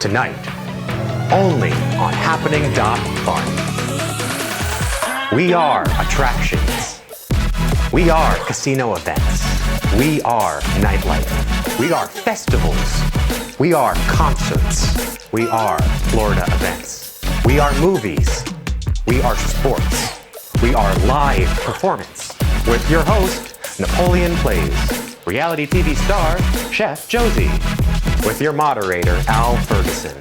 Tonight, only on HAPPENING.fun. We are attractions. We are casino events. We are nightlife. We are festivals. We are concerts. We are Florida events. We are movies. We are sports. We are live performance. With your host, NapoleonPlays, reality TV star, Chef Josie. With your moderator, Al Ferguson.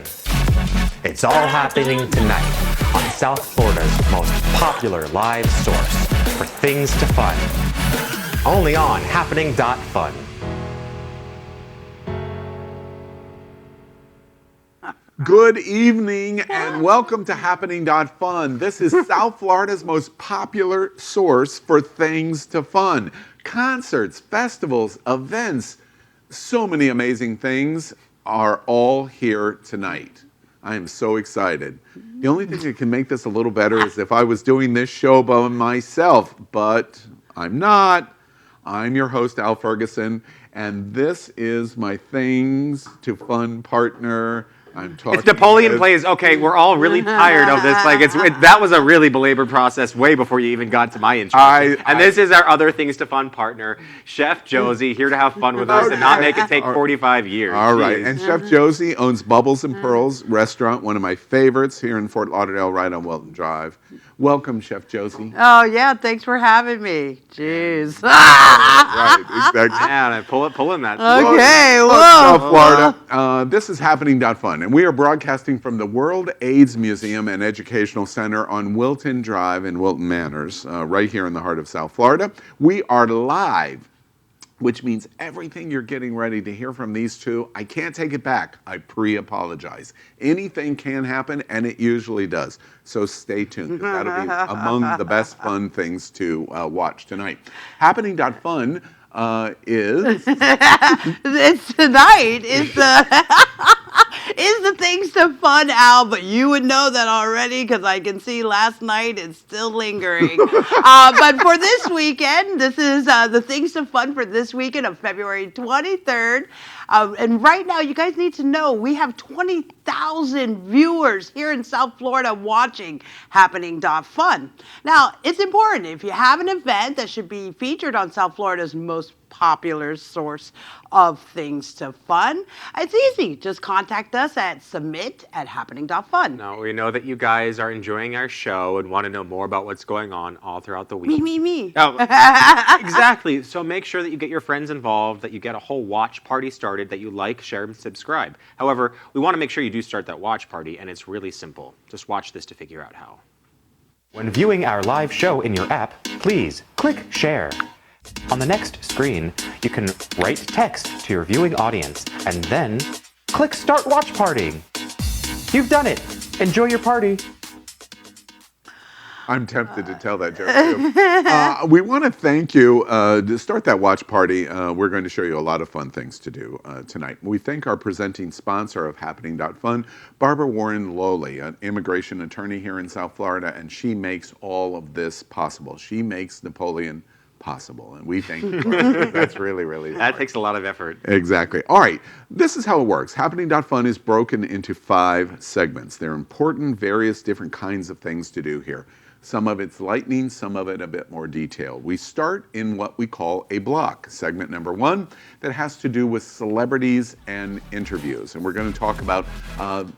It's all happening tonight on South Florida's most popular live source for things to fun. Only on HAPPENING.fun. Good evening and welcome to HAPPENING.fun. This is South Florida's most popular source for things to fun. Concerts, festivals, events, so many amazing things are all here tonight. I am so excited. The only thing that can make this a little better is if I was doing this show by myself, but I'm not. I'm your host, Al Ferguson, and this is my Things to Fun partner. I'm talking. It's Napoleon Plays. Okay, we're all really tired of this. Like that was a really belabored process way before you even got to my intro. This is our other Things to Fun partner, Chef Josie, here to have fun with us and not make it take 45 years. All right, and Chef Josie owns Bubbles and Pearls restaurant, one of my favorites here in Fort Lauderdale, right on Welton Drive. Welcome, Chef Josie. Oh yeah, thanks for having me. Jeez. Right, exactly. Man, pull in that. Okay, South whoa. Florida. This is HAPPENING.fun, and we are broadcasting from the World AIDS Museum and Educational Center on Wilton Drive in Wilton Manors, right here in the heart of South Florida. We are live, which means everything you're getting ready to hear from these two, I can't take it back. I pre-apologize. Anything can happen, and it usually does. So stay tuned, because that'll be among the best fun things to watch tonight. HAPPENING.fun is... It's tonight is the Things to Fun, Al, but you would know that already because I can see last night it's still lingering. But for this weekend, this is the Things to Fun for this weekend of February 23rd. And right now, you guys need to know we have 20,000 viewers here in South Florida watching HAPPENING.fun. Now, it's important. If you have an event that should be featured on South Florida's most popular source of things to fun, it's easy. Just contact us at submit@happening.fun. No, we know that you guys are enjoying our show and want to know more about what's going on all throughout the week. Me. Oh, exactly. So make sure that you get your friends involved, that you get a whole watch party started, that you like, share, and subscribe. However, we want to make sure you do start that watch party, and it's really simple. Just watch this to figure out how. When viewing our live show in your app, please click share. On the next screen, you can write text to your viewing audience and then click Start Watch Party. You've done it. Enjoy your party. I'm tempted to tell that joke too. We want to thank you. To start that watch party, we're going to show you a lot of fun things to do tonight. We thank our presenting sponsor of HAPPENING.fun, Barbara Warren Lowley, an immigration attorney here in South Florida, and she makes all of this possible. She makes Napoleon possible, and we thank you for it. That's really, really That takes a lot of effort. Exactly. All right, this is how it works. HAPPENING.fun is broken into 5 segments. They're important, various different kinds of things to do here. Some of it's lightning, some of it a bit more detailed. We start in what we call a block, segment number 1, that has to do with celebrities and interviews. And we're going to talk about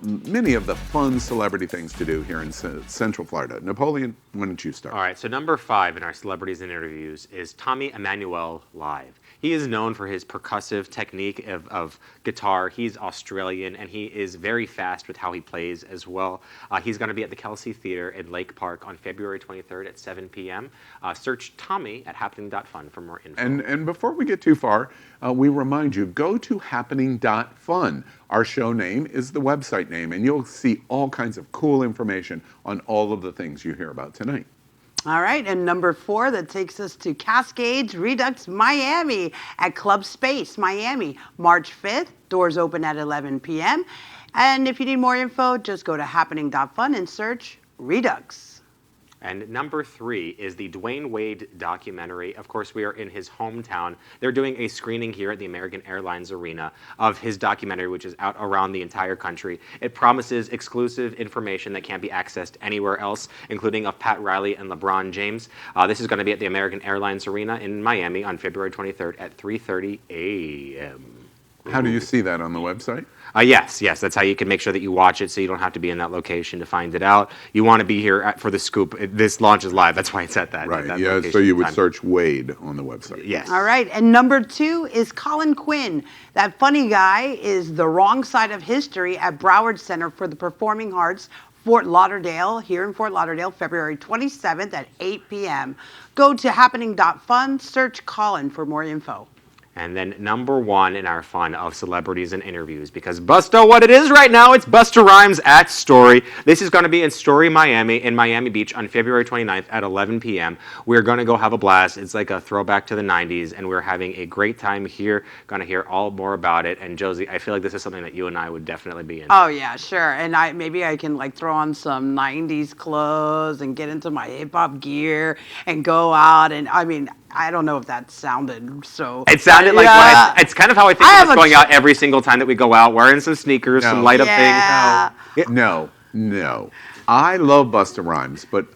many of the fun celebrity things to do here in Central Florida. Napoleon, why don't you start? All right, so number 5 in our celebrities and interviews is Tommy Emmanuel live. He is known for his percussive technique of guitar. He's Australian, and he is very fast with how he plays as well. He's going to be at the Kelsey Theater in Lake Park on February 23rd at 7 p.m. Search Tommy at HAPPENING.fun for more info. And before we get too far, we remind you, go to HAPPENING.fun. Our show name is the website name, and you'll see all kinds of cool information on all of the things you hear about tonight. All right, and number 4, that takes us to Cascades Redux Miami at Club Space Miami, March 5th. Doors open at 11 p.m. And if you need more info, just go to HAPPENING.fun and search Redux. And number 3 is the Dwayne Wade documentary. Of course, we are in his hometown. They're doing a screening here at the American Airlines Arena of his documentary, which is out around the entire country. It promises exclusive information that can't be accessed anywhere else, including of Pat Riley and LeBron James. This is going to be at the American Airlines Arena in Miami on February 23rd at 3:30 a.m. How do you see that on the website? Yes, that's how you can make sure that you watch it so you don't have to be in that location to find it out. You want to be here for the scoop. This launch is live. That's why it's at that. Right, that yeah, location so you would time. search Wade on the website. Yes. All right, and number 2 is Colin Quinn. That funny guy is the wrong side of history at Broward Center for the Performing Arts, Fort Lauderdale, here in Fort Lauderdale, February 27th at 8 p.m. Go to happening.fun, search Colin for more info. And then number 1 in our fun of celebrities and interviews, because Busta, what it is right now, it's Busta Rhymes at Story. This is going to be in Story, Miami, in Miami Beach on February 29th at 11 p.m. We're going to go have a blast. It's like a throwback to the 90s, and we're having a great time here. Going to hear all more about it. And Josie, I feel like this is something that you and I would definitely be in. Oh yeah, sure. And maybe I can like throw on some 90s clothes and get into my hip hop gear and go out. And I mean, I don't know if that sounded so. It sounded like it's kind of how I think of us going out every single time that we go out, wearing some sneakers, some light up things. No. I love Busta Rhymes, but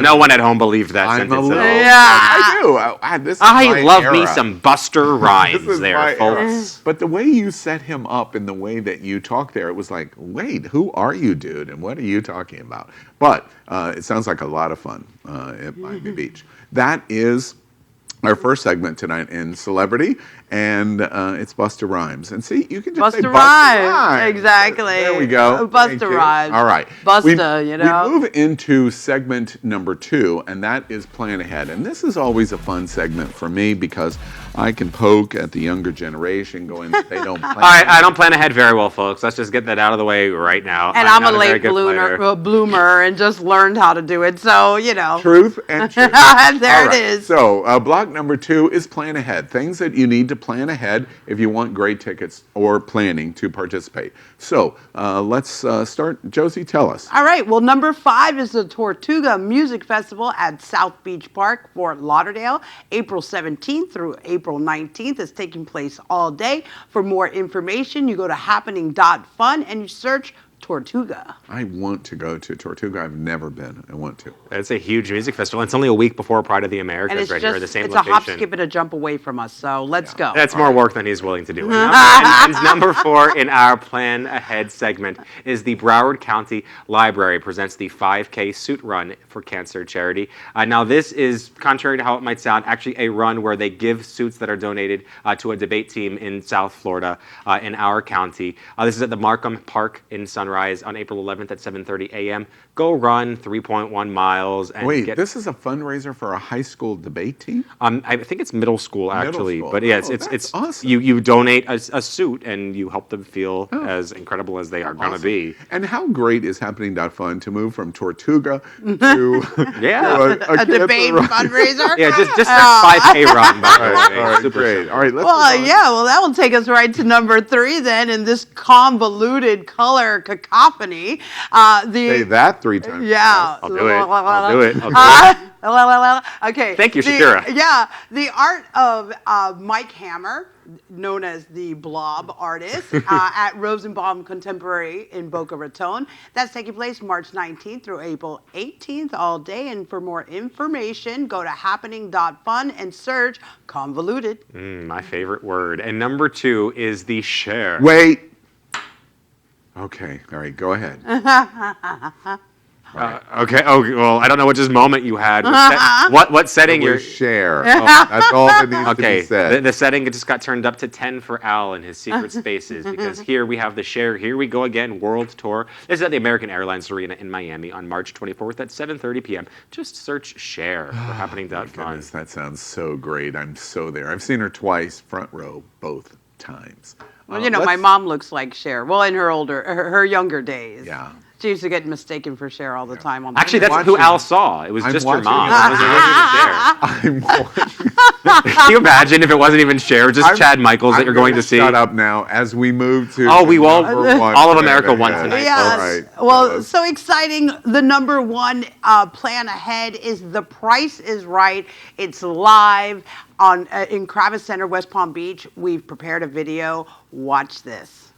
no one at home believed that I'm sentence a little, at all. I do. I love me some Busta Rhymes there, folks. But the way you set him up and the way that you talk there, it was like, wait, who are you, dude? And what are you talking about? But it sounds like a lot of fun at Miami Beach. That is our first segment tonight in Celebrity, and it's Busta Rhymes. And see, you can just say Busta Rhymes. Exactly. There we go. Busta Rhymes. All right. Busta, you know. We move into segment number 2, and that is Plan Ahead. And this is always a fun segment for me because I can poke at the younger generation going, they don't plan. All right, I don't plan ahead very well, folks. Let's just get that out of the way right now. And I'm a late bloomer and just learned how to do it, so, you know. Truth and truth. There it is. So block number 2 is Plan Ahead. Things that you need to plan ahead if you want great tickets or planning to participate. So let's start. Josie, tell us. All right. Well, number 5 is the TORTUGA Music Festival at South Beach Park, Fort Lauderdale, April 17th through April 19th. It's taking place all day. For more information, you go to happening.fun and you search TORTUGA. I want to go to TORTUGA. I've never been. I want to. It's a huge music festival. It's only a week before Pride of the Americas right here at the same location. It's a hop, skip, and a jump away from us, so let's go. That's more work than he's willing to do. And number 4 in our Plan Ahead segment is the Broward County Library presents the 5K suit run for cancer charity. Now, this is, contrary to how it might sound, actually a run where they give suits that are donated to a debate team in South Florida in our county. This is at the Markham Park in Sunrise on April 11th at 7:30 a.m. Go run 3.1 miles. And wait, this is a fundraiser for a high school debate team? I think it's middle school, actually. Middle school. But yeah, it's awesome. You donate a suit and you help them feel as incredible as they are going to be. And how great is Happening.fun to move from TORTUGA to a debate fundraiser? Yeah, just that 5K run, by the way. All right, Super great. simple. All right, let's that will take us right to number 3 then in this convoluted color cacophony. Say that 3 times. Yeah. I'll do it. Okay. Thank you, Shakira. The art of Mike Hammer, known as the Blob artist, at Rosenbaum Contemporary in Boca Raton. That's taking place March 19th through April 18th all day. And for more information, go to happening.fun and search convoluted. My favorite word. And number 2 is the share. Wait. Okay. All right. Go ahead. Okay. Oh, well, I don't know which moment you had. What setting you're share? That's all that needs to be said. The setting just got turned up to 10 for Al and his secret spaces because here we have the share. Here we go again. World tour. This is at the American Airlines Arena in Miami on March 24th at 7:30 p.m. Just search share for happening.fun. That sounds so great. I'm so there. I've seen her twice, front row, both times. Well, my mom looks like Cher. Well, in her younger days. Yeah. She used to get mistaken for Cher all the time. On the Actually, that's who Al saw. It was just her mom. It wasn't even Cher. Can you imagine if it wasn't even Cher, just Chad Michaels that you're going to see? Shut up now as we move to we will. #1 All of America won tonight. Yes. All right. Well, so exciting. The #1 plan ahead is The Price is Right. It's live on in Kravis Center, West Palm Beach. We've prepared a video. Watch this.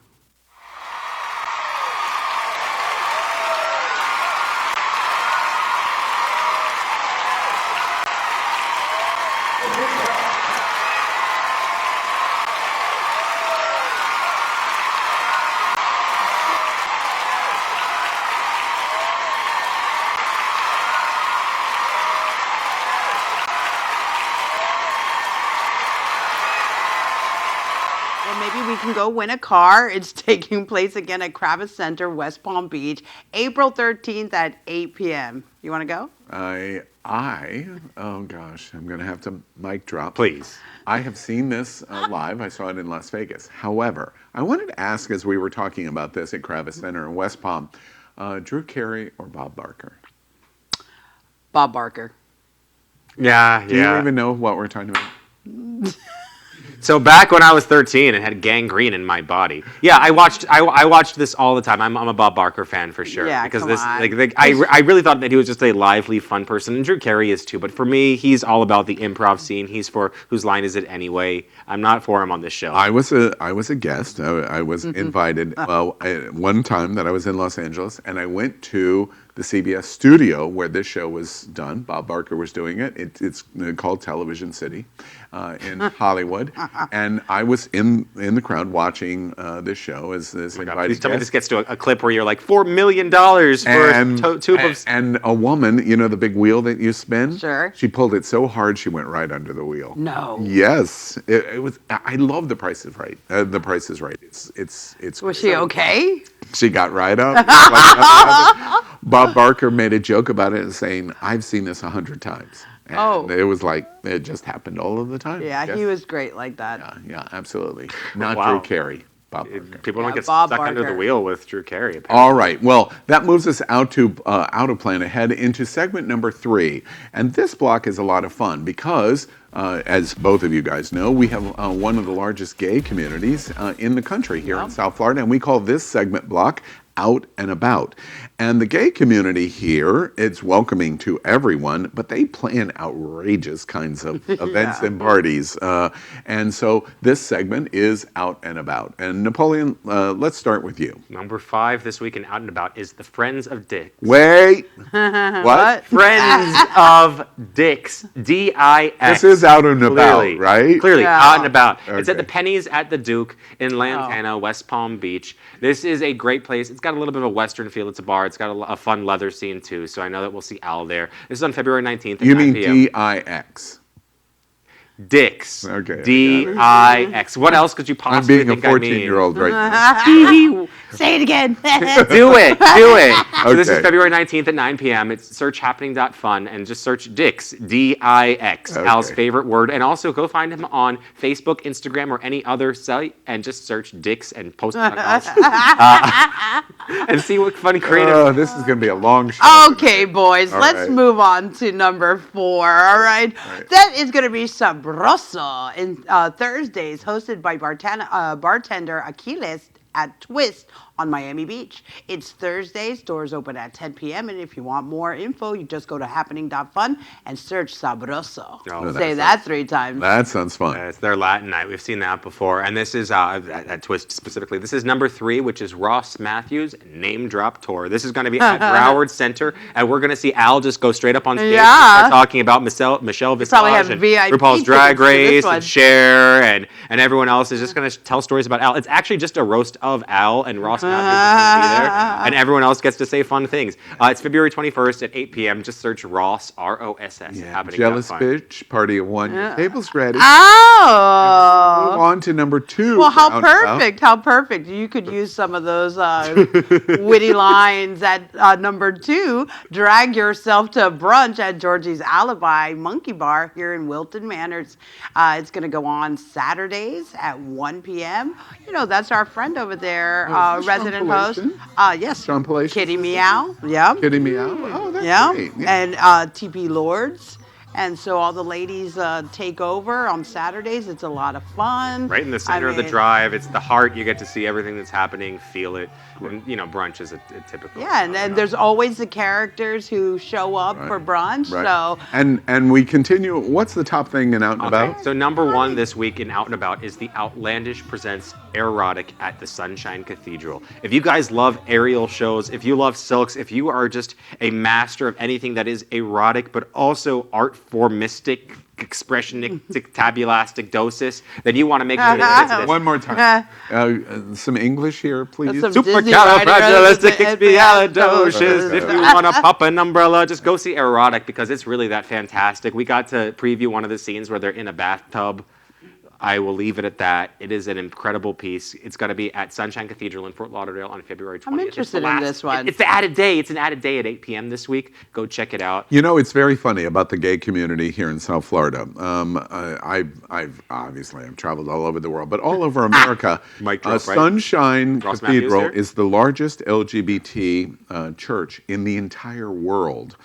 Maybe we can go win a car. It's taking place again at Kravis Center, West Palm Beach, April 13th at 8 p.m. You want to go? Oh gosh, I'm going to have to mic drop. Please. I have seen this live. I saw it in Las Vegas. However, I wanted to ask, as we were talking about this at Kravis Center in West Palm, Drew Carey or Bob Barker? Bob Barker. Yeah. Do you even know what we're talking about? So back when I was 13 and had gangrene in my body, I watched this all the time. I'm a Bob Barker fan for sure. Yeah, because come this on. I really thought that he was just a lively, fun person, and Drew Carey is too. But for me, he's all about the improv scene. He's for Whose Line Is It Anyway? I'm not for him on this show. I was a guest. I was invited one time that I was in Los Angeles, and I went to the CBS studio where this show was done. Bob Barker was doing it. It's called Television City in Hollywood. And I was in the crowd watching this show as this invited Please tell me guest. this gets to a clip where you're like, $4 million for a tube of... And a woman, you know the big wheel that you spin? Sure. She pulled it so hard she went right under the wheel. No. Yes. It was. I love The Price is Right. The Price is Right. It's. Was she okay? She got right up. Bob Barker made a joke about it, saying, "I've seen this 100 times." And it was like it just happened all of the time. Yeah, he was great like that. Yeah, absolutely. Not Wow. Drew Carey. Bob Barker. People don't get Bob stuck under the Barker. wheel with Drew Carey. Apparently. All right. Well, that moves us out of plan ahead into segment number 3, and this block is a lot of fun because, as both of you guys know, we have one of the largest gay communities in the country here in South Florida, and we call this segment block Out and About. And the gay community here, it's welcoming to everyone, but they plan outrageous kinds of events and parties. And so this segment is Out and About. And Napoleon, let's start with you. Number 5 this week in Out and About is the Friends of Dicks. Wait. What? Friends of Dicks. D-I-X. This is Out and About, Clearly. right? Clearly, Yeah. Out and About. It's at Okay. the Pennies at the Duke in Lantana, West Palm Beach. This is a great place. It's got a little bit of a Western feel. It's a bar. It's got a fun leather scene, too. So I know that we'll see Al there. This is on February 19th at You 9 mean p.m. D-I-X. Dicks. Okay, I got it. D-I-X. What else could you I'm possibly being a think I mean? 14-year-old right now. Say it again. Do it. So this is Okay. February 19th at 9 p.m. It's search HAPPENING.fun and just search Dicks, D-I-X, Okay. Al's favorite word. And also go find him on Facebook, Instagram, or any other site and just search Dicks and post about Al. And see what funny creative. Oh, this is going to be a long show. Okay, boys, All let's right. move on to number 4. All right, that is going to be Sabroso in Thursdays, hosted by bartender Achilles at Twist on Miami Beach. It's Thursdays, doors open at 10 p.m. And if you want more info, you just go to HAPPENING.fun and search Sabroso. Oh, Say that 3 times. That sounds fun. It's their Latin night. We've seen that before. And this is, at Twist specifically, this is number 3, which is Ross Matthews Name Drop Tour. This is going to be at Broward Center. And we're going to see Al just go straight up on stage and start talking about Michelle Visage probably have and VIP RuPaul's Drag tickets to this Race one. and Cher and everyone else is just going to tell stories about Al. It's actually just a roast of Al, and Ross Matthews is going to be there. And everyone else gets to say fun things. It's February 21st at 8 p.m. Just search Ross, R-O-S-S. Jealous bitch, party of one. Your table's ready. Move Oh. on to number 2. Well, how Out and About. perfect. How perfect. You could use some of those witty lines at number 2. Drag yourself to brunch at Georgie's Alibi Monkey Bar here in Wilton Manors. It's going to go on Saturdays at 1 p.m. You know, that's our friend over over there, Oh, is this Sean resident host. Palatian? Yes. Sean Palatian? Kitty Meow. Yep. Kitty Meow? Oh, that's Yeah. great. Yeah. And TP Lords. And so all the ladies take over on Saturdays. It's a lot of fun. Right in the center of the drive. It's the heart. You get to see everything that's happening, feel it. And, you know, brunch is a typical. Yeah, and then there's always the characters who show up for brunch. Right. So And we continue. What's the top thing in Out and About? So number one this week in Out and About is the Outlandish Presents Erotic at the Sunshine Cathedral. If you guys love aerial shows, if you love silks, if you are just a master of anything that is erotic but also art formistic, expressionistic, tabulastic dosis, then you want to make sure to visit this. One more time. Some English here, please. Some Disney Supercalifragilisticexpialidocious. If you want to pop an umbrella, just go see Erotic because it's really that fantastic. We got to preview one of the scenes where they're in a bathtub. I will leave it at that. It is an incredible piece. It's going to be at Sunshine Cathedral in Fort Lauderdale on February 20th. I'm interested in this one. It's the added day. It's an added day at 8 p.m. this week. Go check it out. You know, it's very funny about the gay community here in South Florida. I've traveled all over the world, but all over America. Mic drop, right? Sunshine Ross Cathedral Matthews here? is the largest LGBT church in the entire world.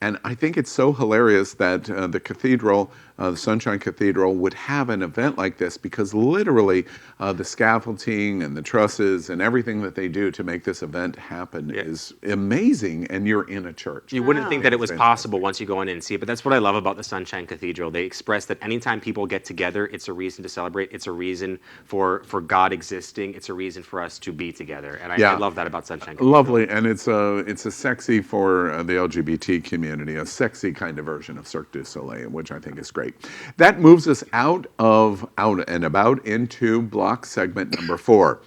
And I think it's so hilarious that the cathedral, the Sunshine Cathedral, would have an event like this because literally the scaffolding and the trusses and everything that they do to make this event happen is amazing, and you're in a church. You wouldn't think that it was possible once you go in and see it, but that's what I love about the Sunshine Cathedral. They express that anytime people get together, it's a reason to celebrate. It's a reason for God existing. It's a reason for us to be together, and I love that about Sunshine Cathedral. Lovely, and it's a sexy for the LGBT community, a sexy kind of version of Cirque du Soleil, which I think is great. That moves us out and about into block segment number 4.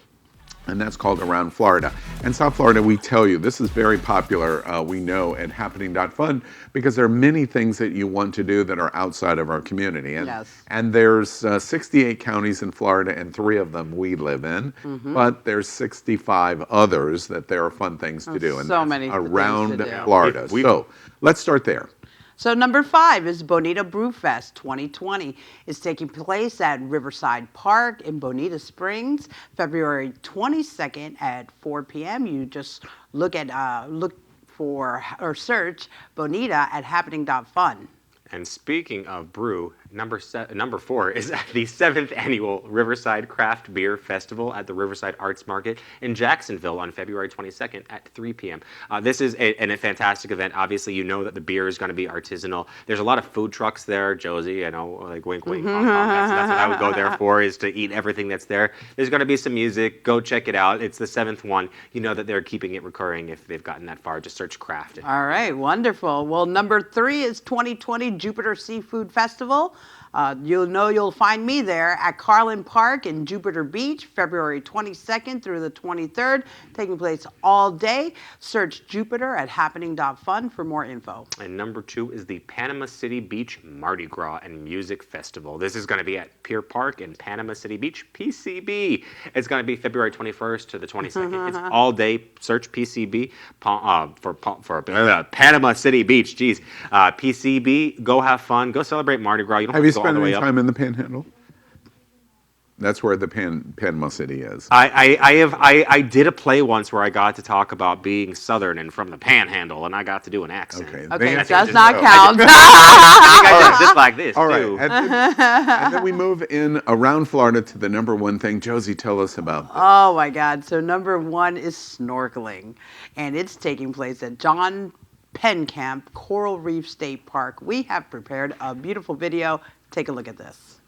And that's called Around Florida. And South Florida, we tell you, this is very popular, we know, at HAPPENING.fun, because there are many things that you want to do that are outside of our community. And there's 68 counties in Florida, and 3 of them we live in. But there's 65 others that there are fun things to do. And so many around things to do. Florida. So let's start there. So number 5 is Bonita Brewfest 2020. It's taking place at Riverside Park in Bonita Springs, February 22nd at 4 p.m. You just look for or search Bonita at happening.fun. And speaking of brew, number 4 is at the 7th annual Riverside Craft Beer Festival at the Riverside Arts Market in Jacksonville on February 22nd at 3 p.m. This is a fantastic event. Obviously, you know that the beer is going to be artisanal. There's a lot of food trucks there, Josie. I know, like wink, wink, honk, honk. That's what I would go there for, is to eat everything that's there. There's going to be some music. Go check it out. It's the 7th one. You know that they're keeping it recurring if they've gotten that far. Just search craft. All right, wonderful. Well, number 3 is 2020 Jupiter Seafood Festival. You'll find me there at Carlin Park in Jupiter Beach, February 22nd through the 23rd, taking place all day. Search Jupiter at happening.fun for more info. And number 2 is the Panama City Beach Mardi Gras and Music Festival. This is going to be at Pier Park in Panama City Beach, PCB. It's going to be February 21st to the 22nd. It's all day. Search PCB for Panama City Beach. Geez, PCB. Go have fun. Go celebrate Mardi Gras. You don't have to go all the way up. Time in the Panhandle? That's where the Panama City is. I did a play once where I got to talk about being Southern and from the Panhandle, and I got to do an accent. Okay, it does not count. I think I did just like this, all right. too. And then we move in around Florida to the number 1 thing. Josie, tell us about. Oh, my God. So number 1 is snorkeling, and it's taking place at John PENNEKAMP Coral Reef State Park. We have prepared a beautiful video. Take a look at this.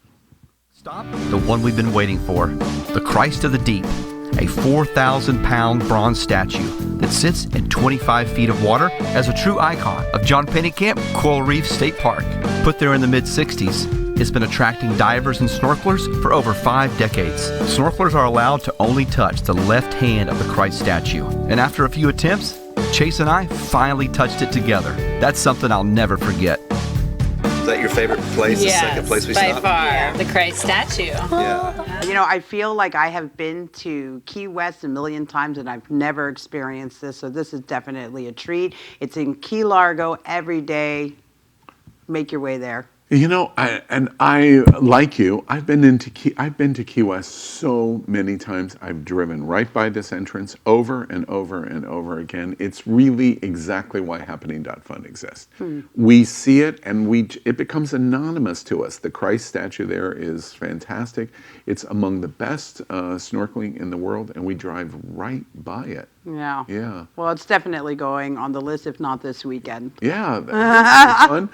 Stop. The one we've been waiting for, the Christ of the Deep, a 4,000-pound bronze statue that sits in 25 feet of water as a true icon of John PENNEKAMP Coral Reef State Park. Put there in the mid-'60s, it's been attracting divers and snorkelers for over 5 decades. Snorkelers are allowed to only touch the left hand of the Christ statue, and after a few attempts, Chase and I finally touched it together. That's something I'll never forget. Is that your favorite place? Yes, the second place we by stopped? far. Yeah. The Christ statue. Yeah. You know, I feel like I have been to Key West a million times and I've never experienced this, so this is definitely a treat. It's in Key Largo every day. Make your way there. You know, I like you. I've been to Key West so many times. I've driven right by this entrance over and over and over again. It's really exactly why Happening.fun exists. We see it and it becomes anonymous to us. The Christ statue there is fantastic. It's among the best snorkeling in the world, and we drive right by it. Yeah. Yeah. Well, it's definitely going on the list, if not this weekend. Yeah, that's fun.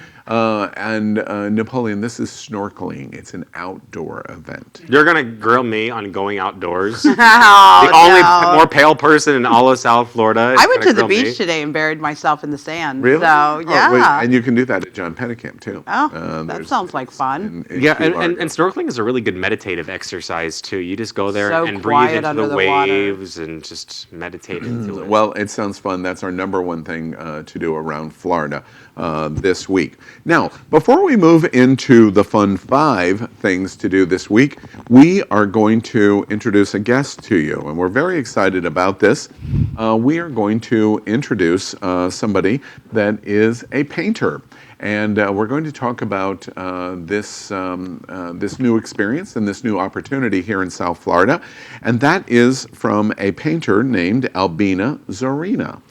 And Napoleon, this is snorkeling. It's an outdoor event. You're gonna grill me on going outdoors. Oh, The only no. more pale person in all of South Florida. is I went gonna to the grill beach me. today and buried myself in the sand. Really? So, Oh, yeah. wait, and you can do that at John PENNEKAMP too. Oh, that There's- sounds like fun. in Yeah, Key and Largo. snorkeling is a really good meditative exercise too. You just go there So and breathe quiet into under the the water. waves and just meditate into it. Well, it sounds fun. That's our number one thing to do around Florida this week. Now, before we move into the fun 5 things to do this week, we are going to introduce a guest to you, and we're very excited about this. We are going to introduce somebody that is a painter. And we're going to talk about this new experience and this new opportunity here in South Florida. And that is from a painter named Albina Zorina.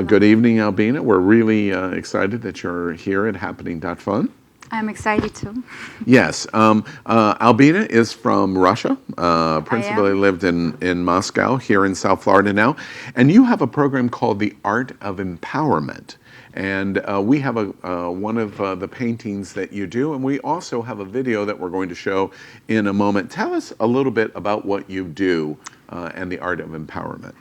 Good evening, Albina. We're really excited that you're here at Happening.fun. I'm excited too. Yes. Albina is from Russia, principally lived in Moscow, here in South Florida now. And you have a program called The Art of Empowerment. And we have one of the paintings that you do, and we also have a video that we're going to show in a moment. Tell us a little bit about what you do and the Art of Empowerment.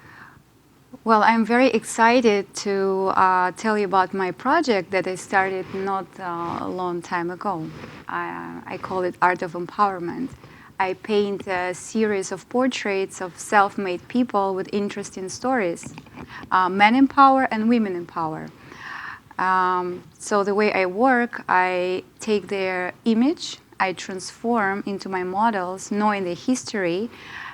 Well, I'm very excited to tell you about my project that I started not a long time ago. I call it Art of Empowerment. I paint a series of portraits of self-made people with interesting stories, men in power and women in power. So the way I work, I take their image, I transform into my models, knowing the history,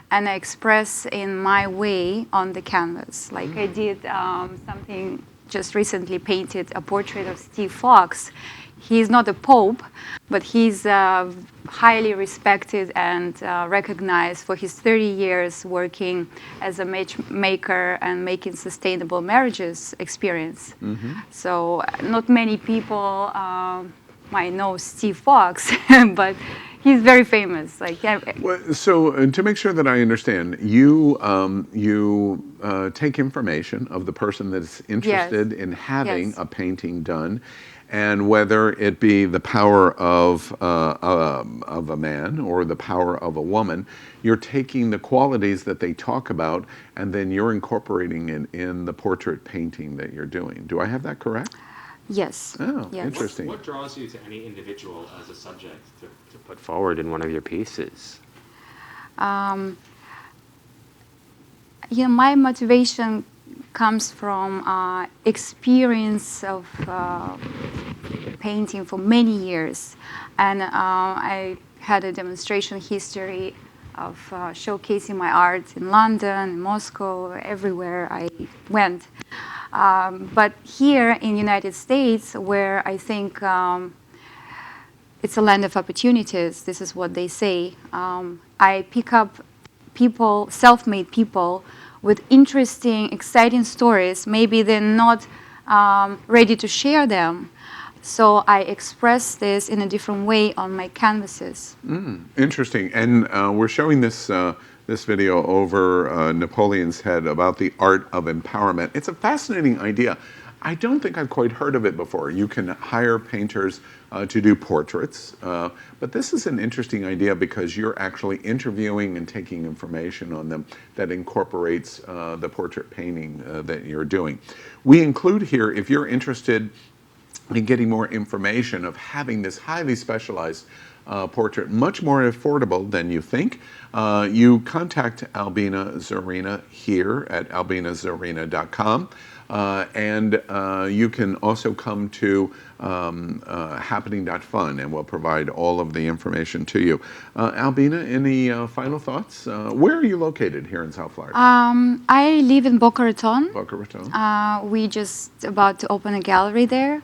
and I express in my way on the canvas. Like I did something, just recently painted a portrait of Steve Fox. He's not a pope, but he's highly respected and recognized for his 30 years working as a matchmaker and making sustainable marriages experience. So not many people might know Steve Fox, but he's very famous. Like, Well, so to make sure that I understand, you take information of the person that's interested in having a painting done, and whether it be the power of a man or the power of a woman, you're taking the qualities that they talk about, and then you're incorporating it in the portrait painting that you're doing. Do I have that correct? yes. Oh, yes. interesting. What draws you to any individual as a subject to put forward in one of your pieces? You know, my motivation comes from experience of painting for many years, and I had a demonstration history of showcasing my art in London, in Moscow, everywhere I went. But here in the United States, where I think it's a land of opportunities, this is what they say, I pick up people, self-made people, with interesting, exciting stories. Maybe they're not ready to share them. So I express this in a different way on my canvases. Interesting. And we're showing this this video over Napoleon's head about the art of empowerment. It's a fascinating idea. I don't think I've quite heard of it before. You can hire painters to do portraits, but this is an interesting idea because you're actually interviewing and taking information on them that incorporates the portrait painting that you're doing. We include here, if you're interested in getting more information of having this highly specialized portrait, much more affordable than you think, you contact Albina Zorina here at albinazorina.com. And you can also come to Happening.fun, and we'll provide all of the information to you. Albina, any final thoughts? Where are you located here in South Florida? I live in Boca Raton. Boca Raton. We just about to open a gallery there,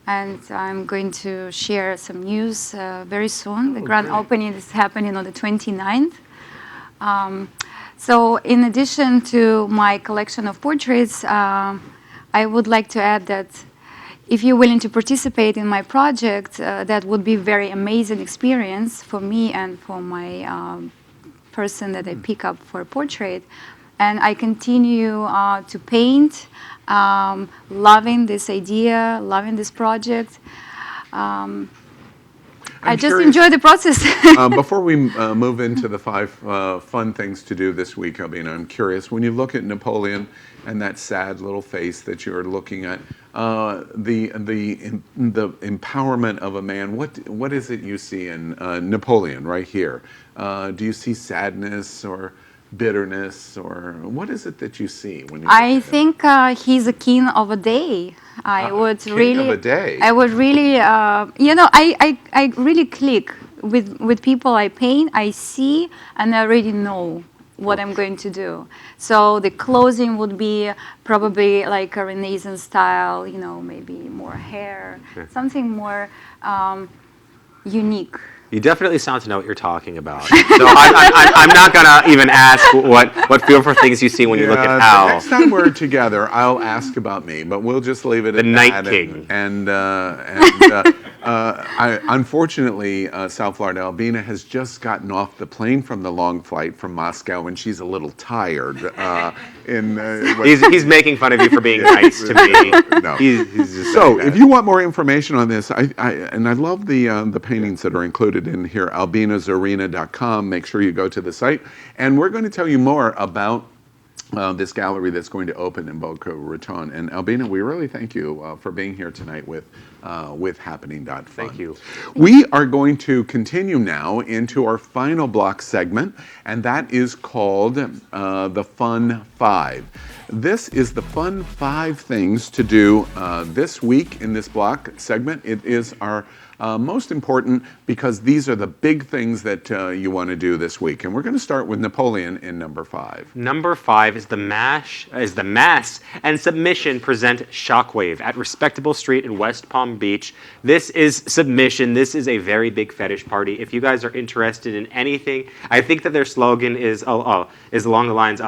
and I'm going to share some news very soon. The grand opening is happening on the 29th. So in addition to my collection of portraits, I would like to add that if you're willing to participate in my project, that would be a very amazing experience for me and for my person that I pick up for a portrait. And I continue to paint, loving this idea, loving this project. I just enjoy the process. Before we move into the 5 fun things to do this week, Albina, I'm curious, when you look at Napoleon and that sad little face that you're looking at, the empowerment of a man, what is it you see in Napoleon right here? Do you see sadness or bitterness, or what is it that you see when you I think he's a king of a day. I would really I really click with people I paint. I see and I already know what I'm going to do. So the clothing would be probably like a Renaissance style, you know, maybe more hair, something more unique. You definitely sound to know what you're talking about. So I'm not gonna even ask what feel for things you see when you look at Al. Next time we're together, I'll ask about me, but we'll just leave it at the that. Night King. Unfortunately, South Florida, Albina has just gotten off the plane from the long flight from Moscow, and she's a little tired. He's making fun of you for being nice to me. No. He's just So, like that. if you want more information on this, I love the paintings that are included in here. AlbinaZorina.com. Make sure you go to the site, and we're going to tell you more about this gallery that's going to open in Boca Raton. And Albina, we really thank you for being here tonight with HAPPENING.fun. Thank you. We are going to continue now into our final block segment, and that is called the Fun 5. This is the Fun 5 things to do this week in this block segment. It is our most important because these are the big things that you want to do this week. And we're going to start with Napoleon in number 5. Number 5 is the mass and submission present Shockwave at Respectable Street in West Palm Beach. This is submission. This is a very big fetish party. If you guys are interested in anything, I think that their slogan is along the lines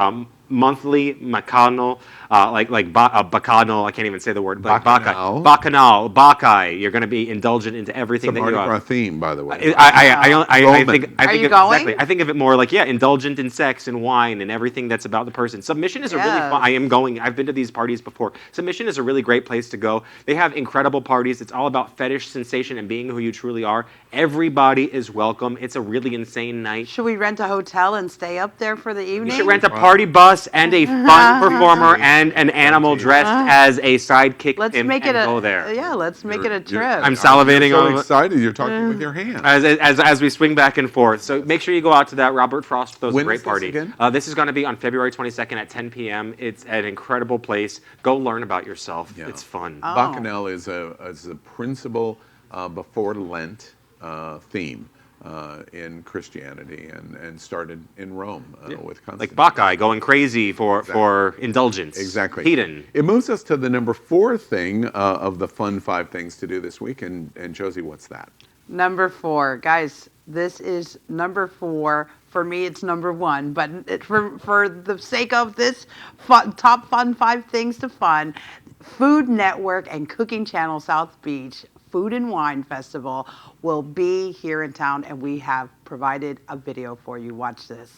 monthly bacchanal, bacchanal. I can't even say the word. Like bacchanal, bacchae. You're going to be indulgent into everything It's a that you Mardi are. Gras theme, by the way. I think. Are you going? Exactly. I think of it more like indulgent in sex and wine and everything that's about the person. Submission is a really fun. I am going. I've been to these parties before. Submission is a really great place to go. They have incredible parties. It's all about fetish, sensation, and being who you truly are. Everybody is welcome. It's a really insane night. Should we rent a hotel and stay up there for the evening? You should rent a party bus and a fun performer and an animal dressed as a sidekick. Let's make it go there. Yeah, let's make it a trip. I'm salivating. You're so excited. You're talking with your hands. As we swing back and forth. So make sure you go out to that. Robert Frost throws a great party. Again? This is going to be on February 22nd at 10 p.m. It's an incredible place. Go learn about yourself. Yeah. It's fun. Bacchanal is a principal before Lent theme in Christianity and started in Rome with Constantine. Like Bacchae going crazy for indulgence. Exactly. Hedon. It moves us to the number 4 thing of the Fun 5 things to do this week. And Josie, what's that? Number 4. Guys, this is number 4. For me, it's number 1. But for the sake of this top Fun 5 things to fun, Food Network and Cooking Channel South Beach Food and Wine Festival will be here in town, and we have provided a video for you. Watch this.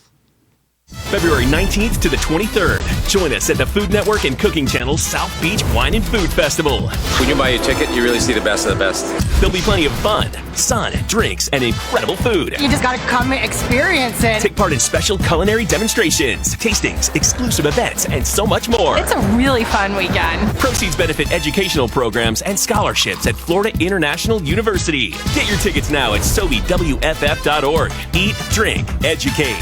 February 19th to the 23rd. Join us at the Food Network and Cooking Channel's South Beach Wine and Food Festival. When you buy a ticket, you really see the best of the best. There'll be plenty of fun, sun, drinks, and incredible food. You just gotta come and experience it. Take part in special culinary demonstrations, tastings, exclusive events, and so much more. It's a really fun weekend. Proceeds benefit educational programs and scholarships at Florida International University. Get your tickets now at SoBWFF.org. Eat, drink, educate.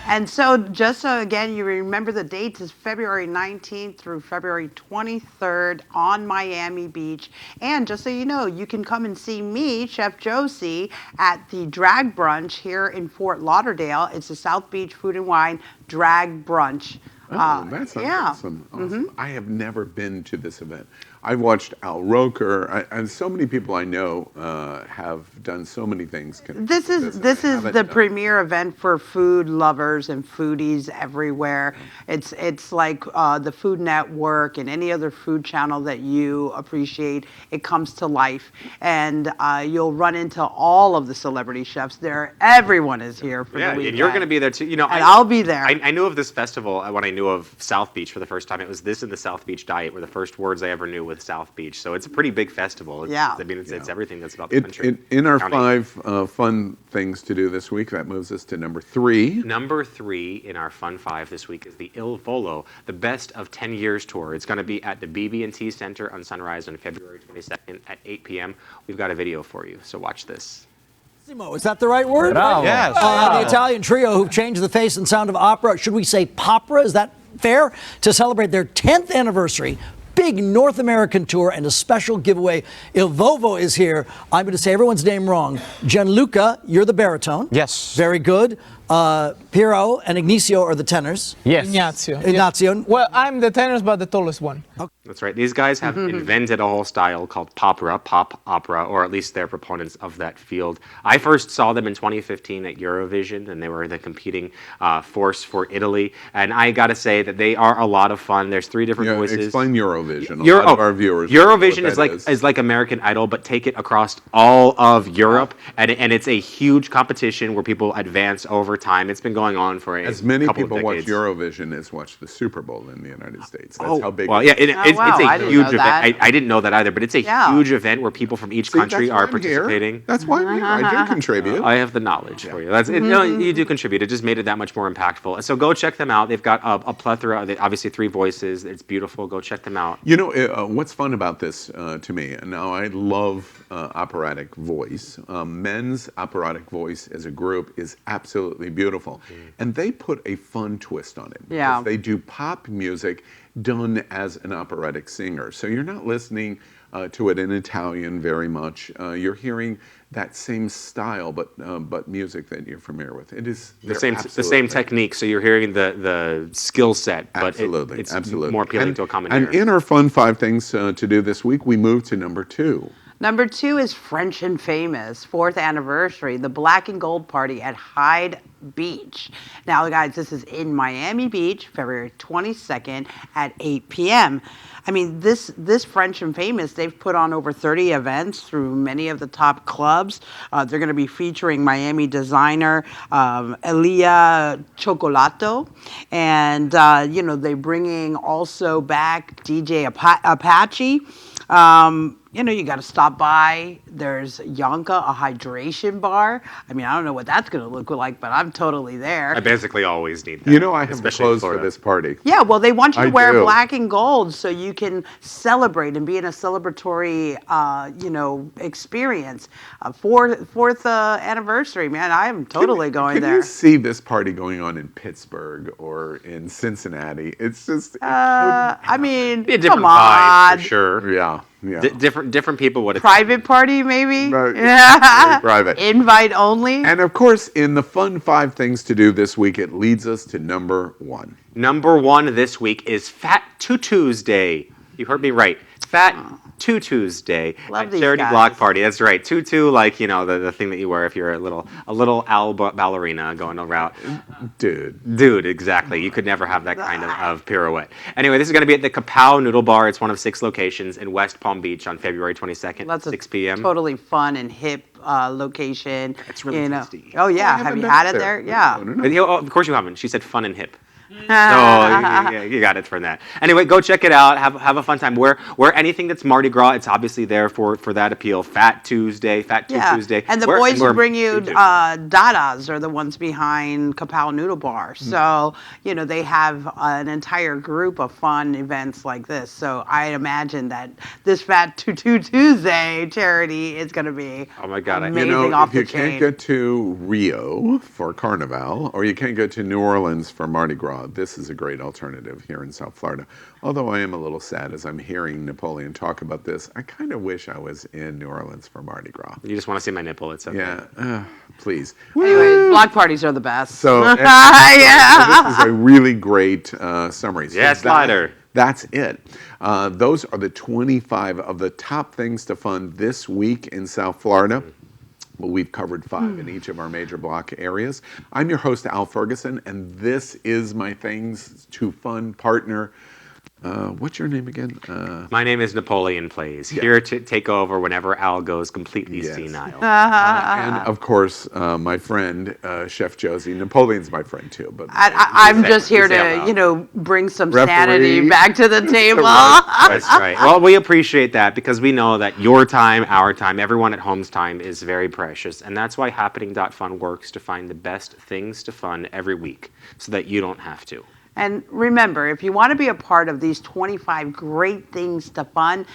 And so just so, again, you remember the dates is February 19th through February 23rd on Miami Beach. And just so you know, you can come and see me, Chef Josie, at the Drag Brunch here in Fort Lauderdale. It's the South Beach Food and Wine Drag Brunch. Oh, that's awesome. Mm-hmm. I have never been to this event. I've watched Al Roker, and so many people I know have done so many things. This is the premier event for food lovers and foodies everywhere. It's like the Food Network and any other food channel that you appreciate. It comes to life, and you'll run into all of the celebrity chefs there. Everyone is here for the weekend. And you're going to be there too. You know, I'll be there. I knew of this festival when I knew of South Beach for the first time. It was this and the South Beach Diet were the first words I ever knew with South Beach. So it's a pretty big festival. I mean, it's everything that's about the country. In our 5 fun things to do this week, that moves us to number 3. Number 3 in our Fun 5 this week is the Il Volo, the Best of 10 Years tour. It's going to be at the BB&T Center on Sunrise on February 22nd at 8 p.m. We've got a video for you, so watch this. Is that the right word? Bravo. Yes. The Italian trio who've changed the face and sound of opera. Should we say popera? Is that fair? To celebrate their 10th anniversary, big North American tour, and a special giveaway. Il Vovo is here. I'm going to say everyone's name wrong. Gianluca, you're the baritone. Yes. Very good. Piero and Ignacio are the tenors. Yes. Ignacio. Well, I'm the tenors, but the tallest one. Okay. That's right. These guys have invented a whole style called pop opera, or at least they're proponents of that field. I first saw them in 2015 at Eurovision, and they were the competing force for Italy. And I got to say that they are a lot of fun. There's 3 different voices. Explain Eurovision. A lot of our viewers. Eurovision is like American Idol, but take it across all of Europe, and it's a huge competition where people advance over time. It's been going on for as many couple people of watch decades. Eurovision as watch the Super Bowl in the United States. That's how big. Well, yeah, it's I a didn't huge know event. that. I didn't know that either, but it's a huge event where people from each country that's why are I'm here. participating. That's why I'm here. I do contribute. I have the knowledge for you. No, you do contribute. It just made it that much more impactful. So go check them out. They've got a plethora. Obviously, 3 voices. It's beautiful. Go check them out. You know, what's fun about this to me, and now I love operatic voice. Men's operatic voice as a group is absolutely beautiful. And they put a fun twist on it. Yeah. They do pop music done as an operatic singer. So you're not listening to it in Italian very much. You're hearing that same style, but music that you're familiar with. It is the same technique. So you're hearing the skill set, but absolutely, it's absolutely more appealing to a common ear. And in our fun 5 things to do this week, we move to number 2. Number 2 is French and Famous, 4th anniversary, the Black and Gold Party at Hyde Beach. Now, guys, this is in Miami Beach, February 22nd at 8 p.m. I mean, this French and Famous, they've put on over 30 events through many of the top clubs. They're going to be featuring Miami designer Elia Chocolato. And, they're bringing also back DJ Apache. You got to stop by. There's Yonka, a hydration bar. I mean, I don't know what that's going to look like, but I'm totally there. I basically always need that. You know, I have the especially clothes for this party. Yeah, well, they want you to I wear do. black and gold so you can celebrate and be in a celebratory, experience. 4th anniversary, man. I am totally going Can there. you see this party going on in Pittsburgh or in Cincinnati? It's just. I mean, Be a different come vibe on. for sure. Yeah. Different people would. Private party, maybe? Right. Yeah. Private. Invite only. And of course, in the fun 5 things to do this week, it leads us to number 1. Number 1 this week is Fat Tuesday. You heard me right. Fat Tuesday at these Charity guys. Block Party. That's right. Tutu, like the thing that you wear if you're a little ballerina going around. Dude, exactly. You could never have that kind of pirouette. Anyway, this is going to be at the Kapow Noodle Bar. It's one of 6 locations in West Palm Beach on February 22nd, That's 6 p.m. Totally fun and hip location. It's really tasty. Oh yeah, have you had it there? Yeah. Of course you haven't. She said fun and hip. You got it from that. Anyway, go check it out. Have a fun time. Wear anything that's Mardi Gras. It's obviously there for that appeal. Fat Tuesday. Tuesday. And the boys who bring you Dadas are the ones behind Kapow Noodle Bar. So, they have an entire group of fun events like this. So I imagine that this Fat Tuesday charity is going to be amazing off the chain. If you can't get to Rio for Carnival, or you can't go to New Orleans for Mardi Gras, Gras. This is a great alternative here in South Florida. Although I am a little sad as I'm hearing Napoleon talk about this. I kind of wish I was in New Orleans for Mardi Gras. You just want to see my nipple. It's okay. Yeah, please. Anyway, block parties are the best. So, so yeah. this is a really great summary. So Yeah, slider. That's it. Those are the 25 of the top things to fund this week in South Florida. Well, we've covered 5 in each of our major block areas. I'm your host, Al Ferguson, and this is my Things to Fun partner. What's your name again? My name is NapoleonPlays. Here to take over whenever Al goes completely senile. And of course, my friend, Chef Josie. Napoleon's my friend too. But I'm just here to, bring some sanity back to the table. That's right. Well, we appreciate that because we know that your time, our time, everyone at home's time is very precious. And that's why HAPPENING.fun works to find the best things to fun every week so that you don't have to. And remember, if you want to be a part of these 25 great things to fun,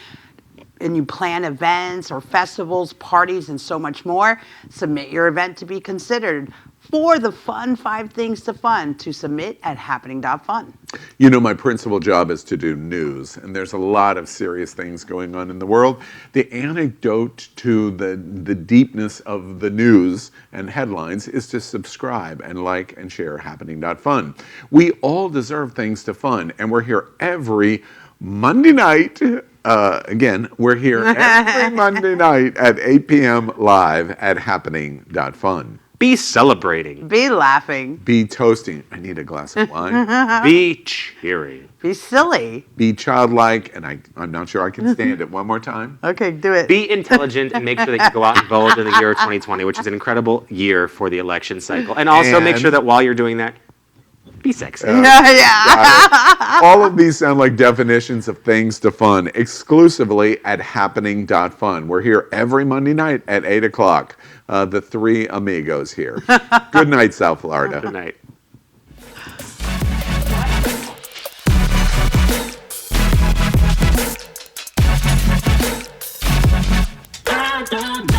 and you plan events or festivals, parties, and so much more, submit your event to be considered for the fun 5 things to fun to submit at happening.fun. You know, my principal job is to do news, and there's a lot of serious things going on in the world. The antidote to the deepness of the news and headlines is to subscribe and like and share happening.fun. We all deserve things to fun, and we're here every Monday night. Again, we're here every Monday night at 8 p.m. live at happening.fun. Be celebrating. Be laughing. Be toasting. I need a glass of wine. Be cheering. Be silly. Be childlike, and I'm not sure I can stand it. One more time. Okay, do it. Be intelligent and make sure that you go out and vote in the year 2020, which is an incredible year for the election cycle. And also make sure that while you're doing that, be sexy. All of these sound like definitions of things to fun exclusively at happening.fun. We're here every Monday night at 8 o'clock. The 3 amigos here. Good night, South Florida. Good night. I don't